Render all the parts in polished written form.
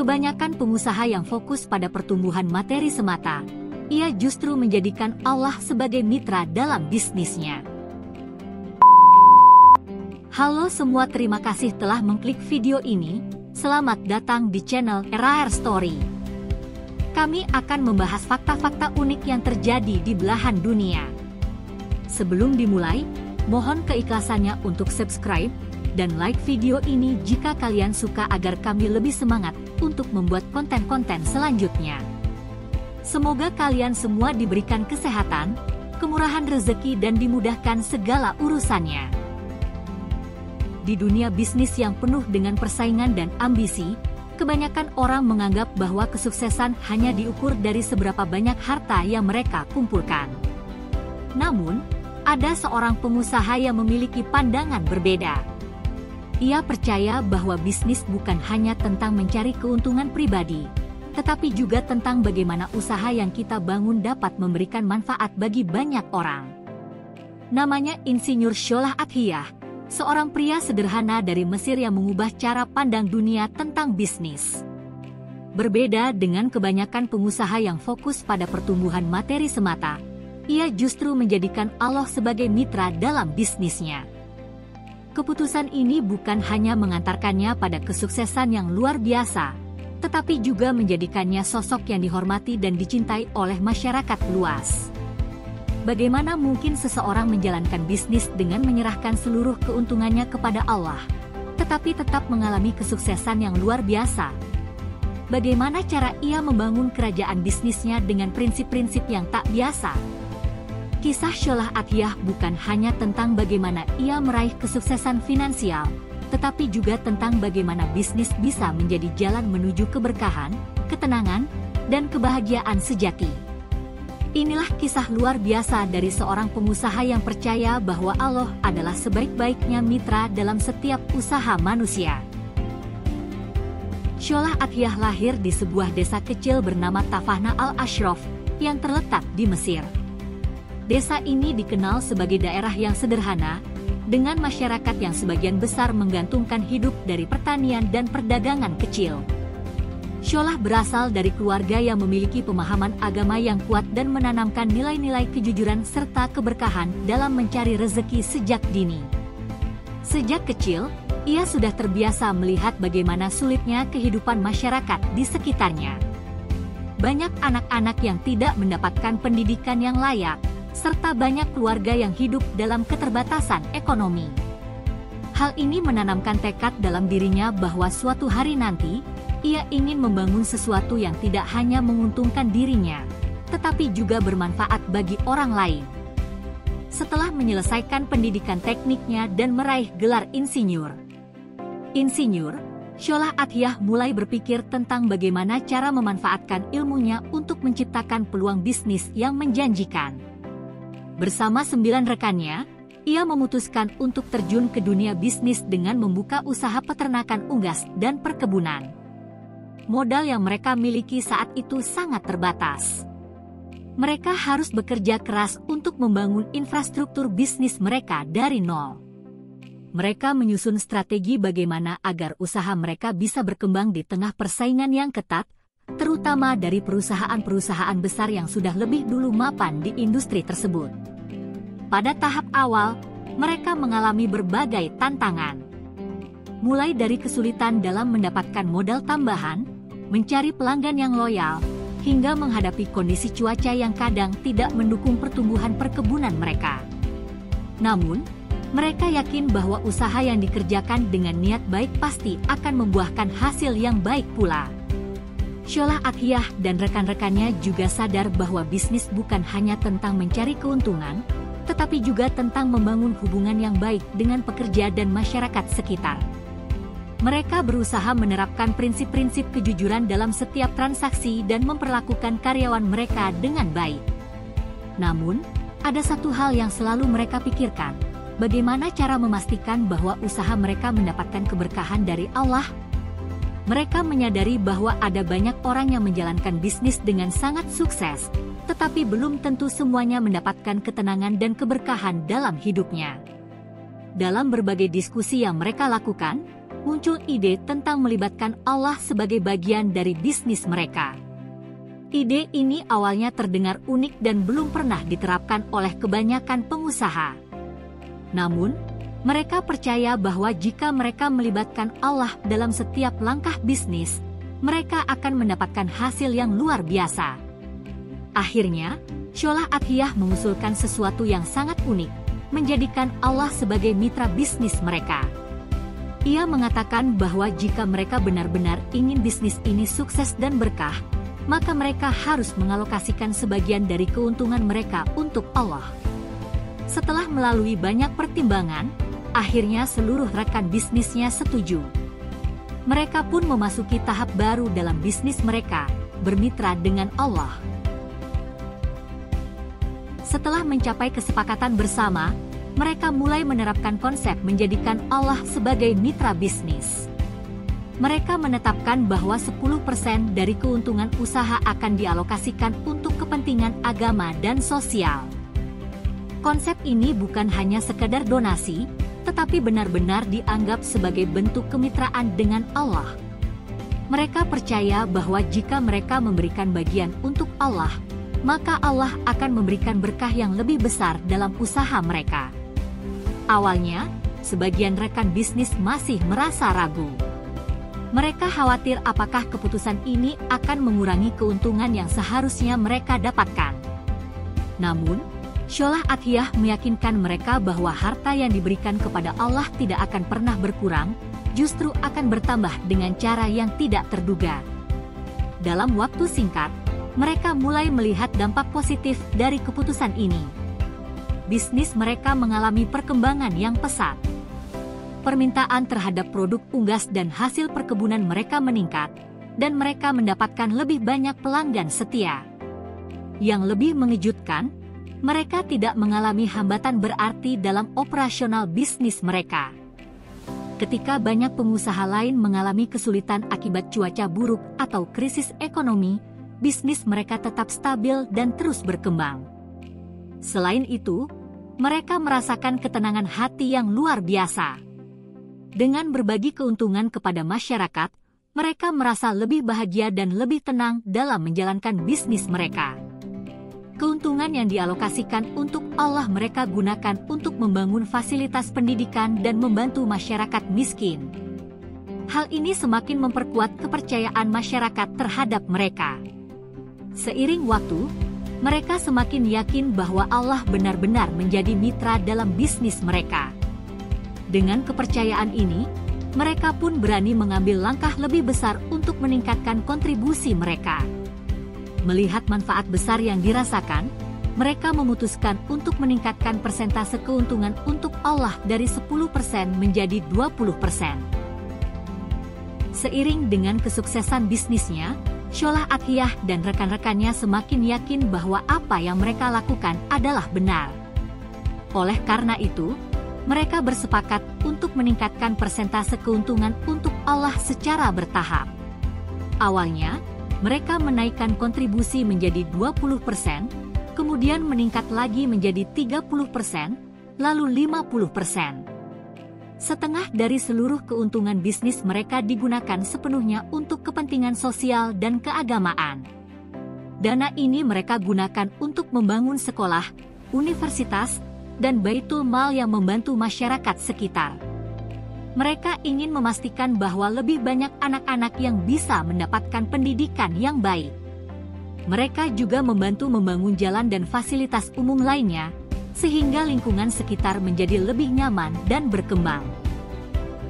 kebanyakan pengusaha yang fokus pada pertumbuhan materi semata, ia justru menjadikan Allah sebagai mitra dalam bisnisnya. Halo semua, terima kasih telah mengklik video ini. Selamat datang di channel RR Story. Kami akan membahas fakta-fakta unik yang terjadi di belahan dunia. Sebelum dimulai, mohon keikhlasannya untuk subscribe dan like video ini jika kalian suka agar kami lebih semangat untuk membuat konten-konten selanjutnya. Semoga kalian semua diberikan kesehatan, kemurahan rezeki dan dimudahkan segala urusannya. Di dunia bisnis yang penuh dengan persaingan dan ambisi, kebanyakan orang menganggap bahwa kesuksesan hanya diukur dari seberapa banyak harta yang mereka kumpulkan. Namun, ada seorang pengusaha yang memiliki pandangan berbeda. Ia percaya bahwa bisnis bukan hanya tentang mencari keuntungan pribadi, tetapi juga tentang bagaimana usaha yang kita bangun dapat memberikan manfaat bagi banyak orang. Namanya Insinyur Sholah Athiyah, seorang pria sederhana dari Mesir yang mengubah cara pandang dunia tentang bisnis. Berbeda dengan kebanyakan pengusaha yang fokus pada pertumbuhan materi semata, ia justru menjadikan Allah sebagai mitra dalam bisnisnya. Keputusan ini bukan hanya mengantarkannya pada kesuksesan yang luar biasa, tetapi juga menjadikannya sosok yang dihormati dan dicintai oleh masyarakat luas. Bagaimana mungkin seseorang menjalankan bisnis dengan menyerahkan seluruh keuntungannya kepada Allah, tetapi tetap mengalami kesuksesan yang luar biasa? Bagaimana cara ia membangun kerajaan bisnisnya dengan prinsip-prinsip yang tak biasa? Kisah Sholah Athiyah bukan hanya tentang bagaimana ia meraih kesuksesan finansial, tetapi juga tentang bagaimana bisnis bisa menjadi jalan menuju keberkahan, ketenangan, dan kebahagiaan sejati. Inilah kisah luar biasa dari seorang pengusaha yang percaya bahwa Allah adalah sebaik-baiknya mitra dalam setiap usaha manusia. Sholah Athiyah lahir di sebuah desa kecil bernama Tafahna al-Ashraf yang terletak di Mesir. Desa ini dikenal sebagai daerah yang sederhana, dengan masyarakat yang sebagian besar menggantungkan hidup dari pertanian dan perdagangan kecil. Sholah berasal dari keluarga yang memiliki pemahaman agama yang kuat dan menanamkan nilai-nilai kejujuran serta keberkahan dalam mencari rezeki sejak dini. Sejak kecil, ia sudah terbiasa melihat bagaimana sulitnya kehidupan masyarakat di sekitarnya. Banyak anak-anak yang tidak mendapatkan pendidikan yang layak, serta banyak keluarga yang hidup dalam keterbatasan ekonomi. Hal ini menanamkan tekad dalam dirinya bahwa suatu hari nanti, ia ingin membangun sesuatu yang tidak hanya menguntungkan dirinya, tetapi juga bermanfaat bagi orang lain. Setelah menyelesaikan pendidikan tekniknya dan meraih gelar insinyur, Sholah Athiyah mulai berpikir tentang bagaimana cara memanfaatkan ilmunya untuk menciptakan peluang bisnis yang menjanjikan. Bersama 9 rekannya, ia memutuskan untuk terjun ke dunia bisnis dengan membuka usaha peternakan unggas dan perkebunan. Modal yang mereka miliki saat itu sangat terbatas. Mereka harus bekerja keras untuk membangun infrastruktur bisnis mereka dari nol. Mereka menyusun strategi bagaimana agar usaha mereka bisa berkembang di tengah persaingan yang ketat, terutama dari perusahaan-perusahaan besar yang sudah lebih dulu mapan di industri tersebut. Pada tahap awal, mereka mengalami berbagai tantangan. Mulai dari kesulitan dalam mendapatkan modal tambahan, mencari pelanggan yang loyal, hingga menghadapi kondisi cuaca yang kadang tidak mendukung pertumbuhan perkebunan mereka. Namun, mereka yakin bahwa usaha yang dikerjakan dengan niat baik pasti akan membuahkan hasil yang baik pula. Sholah Athiyah dan rekan-rekannya juga sadar bahwa bisnis bukan hanya tentang mencari keuntungan, tetapi juga tentang membangun hubungan yang baik dengan pekerja dan masyarakat sekitar. Mereka berusaha menerapkan prinsip-prinsip kejujuran dalam setiap transaksi dan memperlakukan karyawan mereka dengan baik. Namun, ada satu hal yang selalu mereka pikirkan, bagaimana cara memastikan bahwa usaha mereka mendapatkan keberkahan dari Allah. Mereka menyadari bahwa ada banyak orang yang menjalankan bisnis dengan sangat sukses, tetapi belum tentu semuanya mendapatkan ketenangan dan keberkahan dalam hidupnya. Dalam berbagai diskusi yang mereka lakukan, muncul ide tentang melibatkan Allah sebagai bagian dari bisnis mereka. Ide ini awalnya terdengar unik dan belum pernah diterapkan oleh kebanyakan pengusaha. Namun, mereka percaya bahwa jika mereka melibatkan Allah dalam setiap langkah bisnis, mereka akan mendapatkan hasil yang luar biasa. Akhirnya, Sholah Atiyah mengusulkan sesuatu yang sangat unik, menjadikan Allah sebagai mitra bisnis mereka. Ia mengatakan bahwa jika mereka benar-benar ingin bisnis ini sukses dan berkah, maka mereka harus mengalokasikan sebagian dari keuntungan mereka untuk Allah. Setelah melalui banyak pertimbangan, akhirnya seluruh rekan bisnisnya setuju. Mereka pun memasuki tahap baru dalam bisnis mereka, bermitra dengan Allah. Setelah mencapai kesepakatan bersama, mereka mulai menerapkan konsep menjadikan Allah sebagai mitra bisnis. Mereka menetapkan bahwa 10% dari keuntungan usaha akan dialokasikan untuk kepentingan agama dan sosial. Konsep ini bukan hanya sekedar donasi, tetapi benar-benar dianggap sebagai bentuk kemitraan dengan Allah. Mereka percaya bahwa jika mereka memberikan bagian untuk Allah, maka Allah akan memberikan berkah yang lebih besar dalam usaha mereka. Awalnya, sebagian rekan bisnis masih merasa ragu. Mereka khawatir apakah keputusan ini akan mengurangi keuntungan yang seharusnya mereka dapatkan. Namun, Sholah Atiyah meyakinkan mereka bahwa harta yang diberikan kepada Allah tidak akan pernah berkurang, justru akan bertambah dengan cara yang tidak terduga. Dalam waktu singkat, mereka mulai melihat dampak positif dari keputusan ini. Bisnis mereka mengalami perkembangan yang pesat. Permintaan terhadap produk unggas dan hasil perkebunan mereka meningkat, dan mereka mendapatkan lebih banyak pelanggan setia. Yang lebih mengejutkan, mereka tidak mengalami hambatan berarti dalam operasional bisnis mereka. Ketika banyak pengusaha lain mengalami kesulitan akibat cuaca buruk atau krisis ekonomi, bisnis mereka tetap stabil dan terus berkembang. Selain itu, mereka merasakan ketenangan hati yang luar biasa. Dengan berbagi keuntungan kepada masyarakat, mereka merasa lebih bahagia dan lebih tenang dalam menjalankan bisnis mereka. Keuntungan yang dialokasikan untuk Allah mereka gunakan untuk membangun fasilitas pendidikan dan membantu masyarakat miskin. Hal ini semakin memperkuat kepercayaan masyarakat terhadap mereka. Seiring waktu, mereka semakin yakin bahwa Allah benar-benar menjadi mitra dalam bisnis mereka. Dengan kepercayaan ini, mereka pun berani mengambil langkah lebih besar untuk meningkatkan kontribusi mereka. Melihat manfaat besar yang dirasakan, mereka memutuskan untuk meningkatkan persentase keuntungan untuk Allah dari 10% menjadi 20%. Seiring dengan kesuksesan bisnisnya, Sholah Atiyah dan rekan-rekannya semakin yakin bahwa apa yang mereka lakukan adalah benar. Oleh karena itu, mereka bersepakat untuk meningkatkan persentase keuntungan untuk Allah secara bertahap. Awalnya, mereka menaikkan kontribusi menjadi 20%, kemudian meningkat lagi menjadi 30%, lalu 50%. Setengah dari seluruh keuntungan bisnis mereka digunakan sepenuhnya untuk kepentingan sosial dan keagamaan. Dana ini mereka gunakan untuk membangun sekolah, universitas, dan baitul mal yang membantu masyarakat sekitar. Mereka ingin memastikan bahwa lebih banyak anak-anak yang bisa mendapatkan pendidikan yang baik. Mereka juga membantu membangun jalan dan fasilitas umum lainnya, sehingga lingkungan sekitar menjadi lebih nyaman dan berkembang.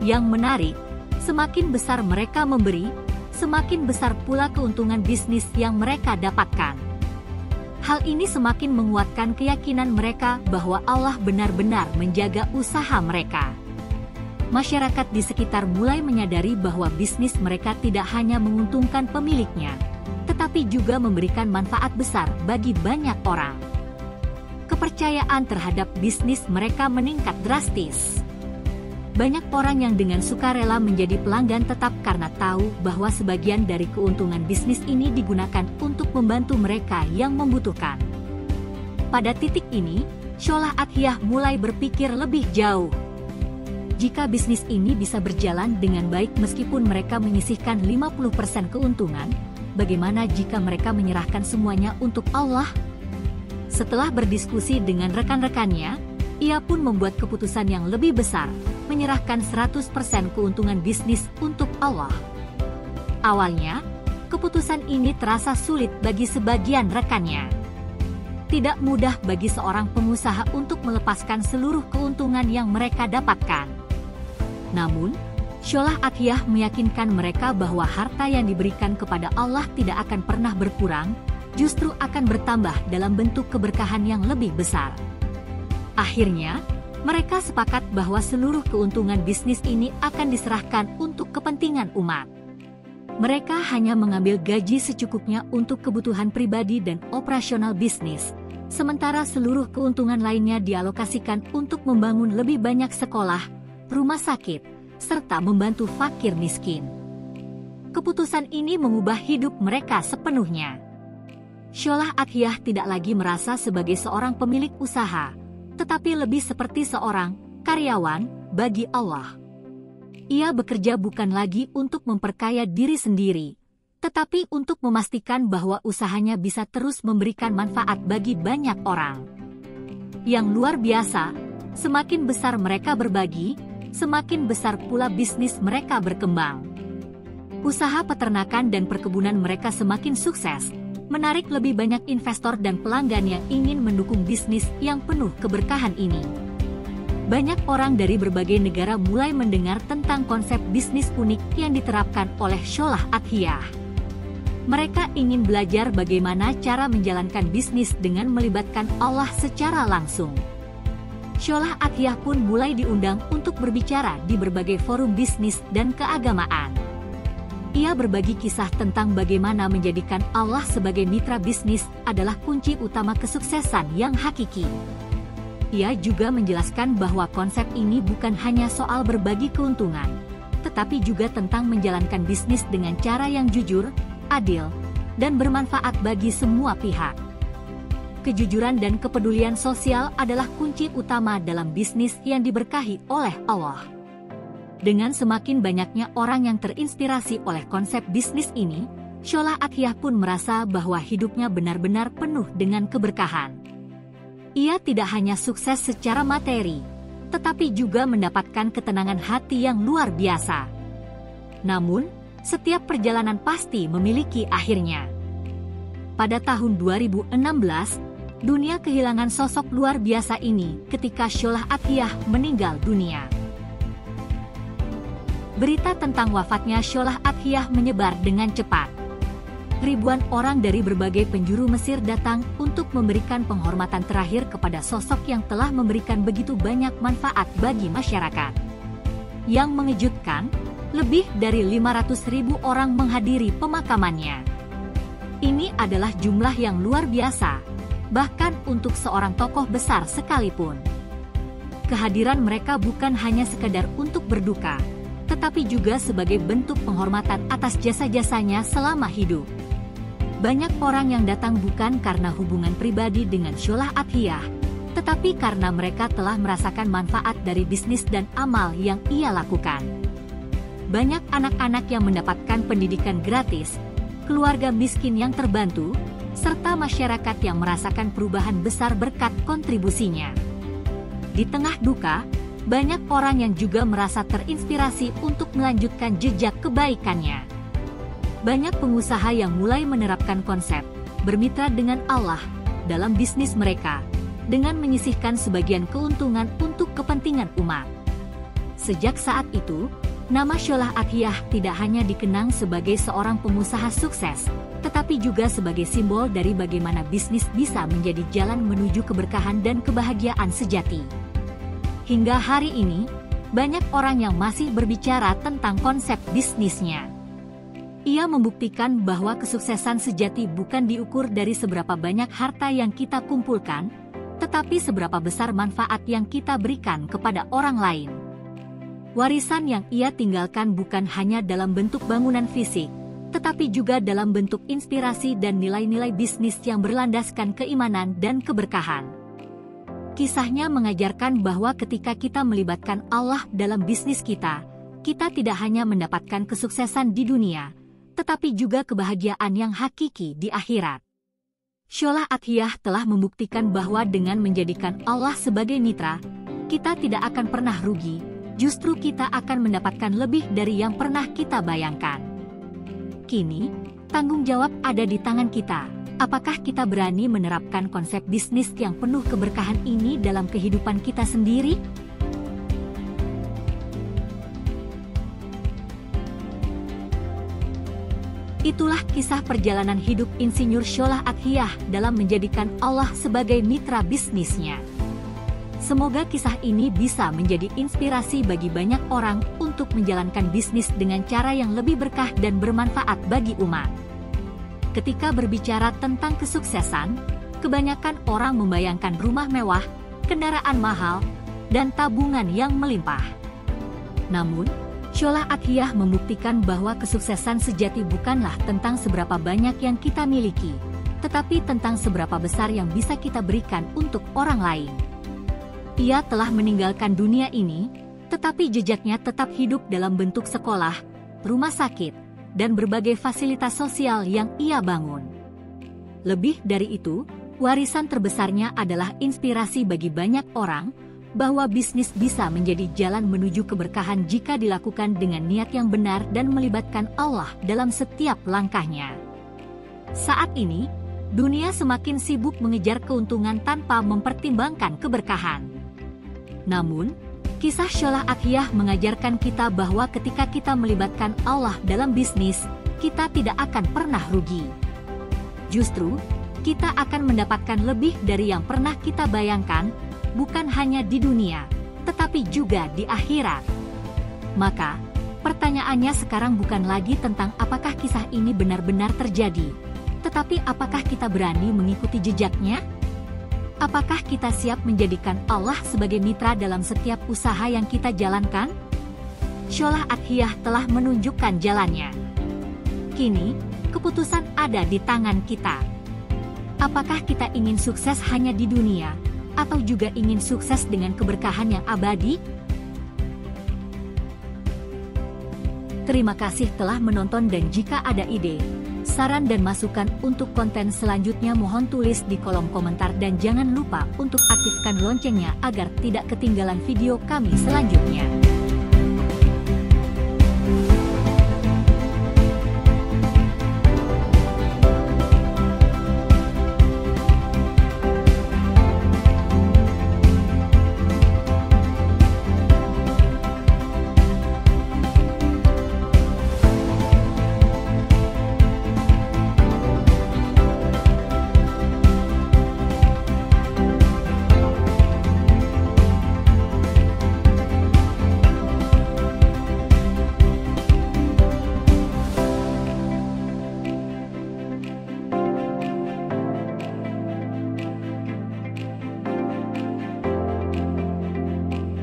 Yang menarik, semakin besar mereka memberi, semakin besar pula keuntungan bisnis yang mereka dapatkan. Hal ini semakin menguatkan keyakinan mereka bahwa Allah benar-benar menjaga usaha mereka. Masyarakat di sekitar mulai menyadari bahwa bisnis mereka tidak hanya menguntungkan pemiliknya, tetapi juga memberikan manfaat besar bagi banyak orang. Kepercayaan terhadap bisnis mereka meningkat drastis. Banyak orang yang dengan sukarela menjadi pelanggan tetap karena tahu bahwa sebagian dari keuntungan bisnis ini digunakan untuk membantu mereka yang membutuhkan. Pada titik ini, Sholah Atiyah mulai berpikir lebih jauh. Jika bisnis ini bisa berjalan dengan baik meskipun mereka menyisihkan 50% keuntungan, bagaimana jika mereka menyerahkan semuanya untuk Allah? Setelah berdiskusi dengan rekan-rekannya, ia pun membuat keputusan yang lebih besar, menyerahkan 100% keuntungan bisnis untuk Allah. Awalnya, keputusan ini terasa sulit bagi sebagian rekannya. Tidak mudah bagi seorang pengusaha untuk melepaskan seluruh keuntungan yang mereka dapatkan. Namun, Sholah Athiyah meyakinkan mereka bahwa harta yang diberikan kepada Allah tidak akan pernah berkurang, justru akan bertambah dalam bentuk keberkahan yang lebih besar. Akhirnya, mereka sepakat bahwa seluruh keuntungan bisnis ini akan diserahkan untuk kepentingan umat. Mereka hanya mengambil gaji secukupnya untuk kebutuhan pribadi dan operasional bisnis, sementara seluruh keuntungan lainnya dialokasikan untuk membangun lebih banyak sekolah, rumah sakit, serta membantu fakir miskin. Keputusan ini mengubah hidup mereka sepenuhnya. Sholah Athiyah tidak lagi merasa sebagai seorang pemilik usaha, tetapi lebih seperti seorang karyawan bagi Allah. Ia bekerja bukan lagi untuk memperkaya diri sendiri, tetapi untuk memastikan bahwa usahanya bisa terus memberikan manfaat bagi banyak orang. Yang luar biasa, semakin besar mereka berbagi, semakin besar pula bisnis mereka berkembang. Usaha peternakan dan perkebunan mereka semakin sukses, menarik lebih banyak investor dan pelanggan yang ingin mendukung bisnis yang penuh keberkahan ini. Banyak orang dari berbagai negara mulai mendengar tentang konsep bisnis unik yang diterapkan oleh Sholah Athiyah. Mereka ingin belajar bagaimana cara menjalankan bisnis dengan melibatkan Allah secara langsung. Sholah Athiyah pun mulai diundang untuk berbicara di berbagai forum bisnis dan keagamaan. Ia berbagi kisah tentang bagaimana menjadikan Allah sebagai mitra bisnis adalah kunci utama kesuksesan yang hakiki. Ia juga menjelaskan bahwa konsep ini bukan hanya soal berbagi keuntungan, tetapi juga tentang menjalankan bisnis dengan cara yang jujur, adil, dan bermanfaat bagi semua pihak. Kejujuran dan kepedulian sosial adalah kunci utama dalam bisnis yang diberkahi oleh Allah. Dengan semakin banyaknya orang yang terinspirasi oleh konsep bisnis ini, Sholah Athiyah pun merasa bahwa hidupnya benar-benar penuh dengan keberkahan. Ia tidak hanya sukses secara materi, tetapi juga mendapatkan ketenangan hati yang luar biasa. Namun, setiap perjalanan pasti memiliki akhirnya. Pada tahun 2016, dunia kehilangan sosok luar biasa ini ketika Sholah Athiyah meninggal dunia. Berita tentang wafatnya Sholah Athiyah menyebar dengan cepat. Ribuan orang dari berbagai penjuru Mesir datang untuk memberikan penghormatan terakhir kepada sosok yang telah memberikan begitu banyak manfaat bagi masyarakat. Yang mengejutkan, lebih dari 500.000 orang menghadiri pemakamannya. Ini adalah jumlah yang luar biasa, bahkan untuk seorang tokoh besar sekalipun. Kehadiran mereka bukan hanya sekadar untuk berduka, tetapi juga sebagai bentuk penghormatan atas jasa-jasanya selama hidup. Banyak orang yang datang bukan karena hubungan pribadi dengan Sholah Athiyah, tetapi karena mereka telah merasakan manfaat dari bisnis dan amal yang ia lakukan. Banyak anak-anak yang mendapatkan pendidikan gratis, keluarga miskin yang terbantu, serta masyarakat yang merasakan perubahan besar berkat kontribusinya. Di tengah duka, banyak orang yang juga merasa terinspirasi untuk melanjutkan jejak kebaikannya. Banyak pengusaha yang mulai menerapkan konsep bermitra dengan Allah dalam bisnis mereka, dengan menyisihkan sebagian keuntungan untuk kepentingan umat. Sejak saat itu, nama Sholah Athiyah tidak hanya dikenang sebagai seorang pengusaha sukses, tetapi juga sebagai simbol dari bagaimana bisnis bisa menjadi jalan menuju keberkahan dan kebahagiaan sejati. Hingga hari ini, banyak orang yang masih berbicara tentang konsep bisnisnya. Ia membuktikan bahwa kesuksesan sejati bukan diukur dari seberapa banyak harta yang kita kumpulkan, tetapi seberapa besar manfaat yang kita berikan kepada orang lain. Warisan yang ia tinggalkan bukan hanya dalam bentuk bangunan fisik, tetapi juga dalam bentuk inspirasi dan nilai-nilai bisnis yang berlandaskan keimanan dan keberkahan. Kisahnya mengajarkan bahwa ketika kita melibatkan Allah dalam bisnis kita tidak hanya mendapatkan kesuksesan di dunia, tetapi juga kebahagiaan yang hakiki di akhirat. Sholah Athiyah telah membuktikan bahwa dengan menjadikan Allah sebagai mitra, kita tidak akan pernah rugi, justru kita akan mendapatkan lebih dari yang pernah kita bayangkan. Kini, tanggung jawab ada di tangan kita. Apakah kita berani menerapkan konsep bisnis yang penuh keberkahan ini dalam kehidupan kita sendiri? Itulah kisah perjalanan hidup Insinyur Sholah Athiyah dalam menjadikan Allah sebagai mitra bisnisnya. Semoga kisah ini bisa menjadi inspirasi bagi banyak orang untuk menjalankan bisnis dengan cara yang lebih berkah dan bermanfaat bagi umat. Ketika berbicara tentang kesuksesan, kebanyakan orang membayangkan rumah mewah, kendaraan mahal, dan tabungan yang melimpah. Namun, Sholah Athiyah membuktikan bahwa kesuksesan sejati bukanlah tentang seberapa banyak yang kita miliki, tetapi tentang seberapa besar yang bisa kita berikan untuk orang lain. Ia telah meninggalkan dunia ini, tetapi jejaknya tetap hidup dalam bentuk sekolah, rumah sakit, dan berbagai fasilitas sosial yang ia bangun. Lebih dari itu, warisan terbesarnya adalah inspirasi bagi banyak orang bahwa bisnis bisa menjadi jalan menuju keberkahan jika dilakukan dengan niat yang benar dan melibatkan Allah dalam setiap langkahnya. Saat ini, dunia semakin sibuk mengejar keuntungan tanpa mempertimbangkan keberkahan. Namun, kisah Sholah Athiyah mengajarkan kita bahwa ketika kita melibatkan Allah dalam bisnis, kita tidak akan pernah rugi. Justru, kita akan mendapatkan lebih dari yang pernah kita bayangkan, bukan hanya di dunia, tetapi juga di akhirat. Maka, pertanyaannya sekarang bukan lagi tentang apakah kisah ini benar-benar terjadi, tetapi apakah kita berani mengikuti jejaknya? Apakah kita siap menjadikan Allah sebagai mitra dalam setiap usaha yang kita jalankan? Sholah Athiyah telah menunjukkan jalannya. Kini, keputusan ada di tangan kita. Apakah kita ingin sukses hanya di dunia, atau juga ingin sukses dengan keberkahan yang abadi? Terima kasih telah menonton, dan jika ada ide, saran dan masukan untuk konten selanjutnya mohon tulis di kolom komentar, dan jangan lupa untuk aktifkan loncengnya agar tidak ketinggalan video kami selanjutnya.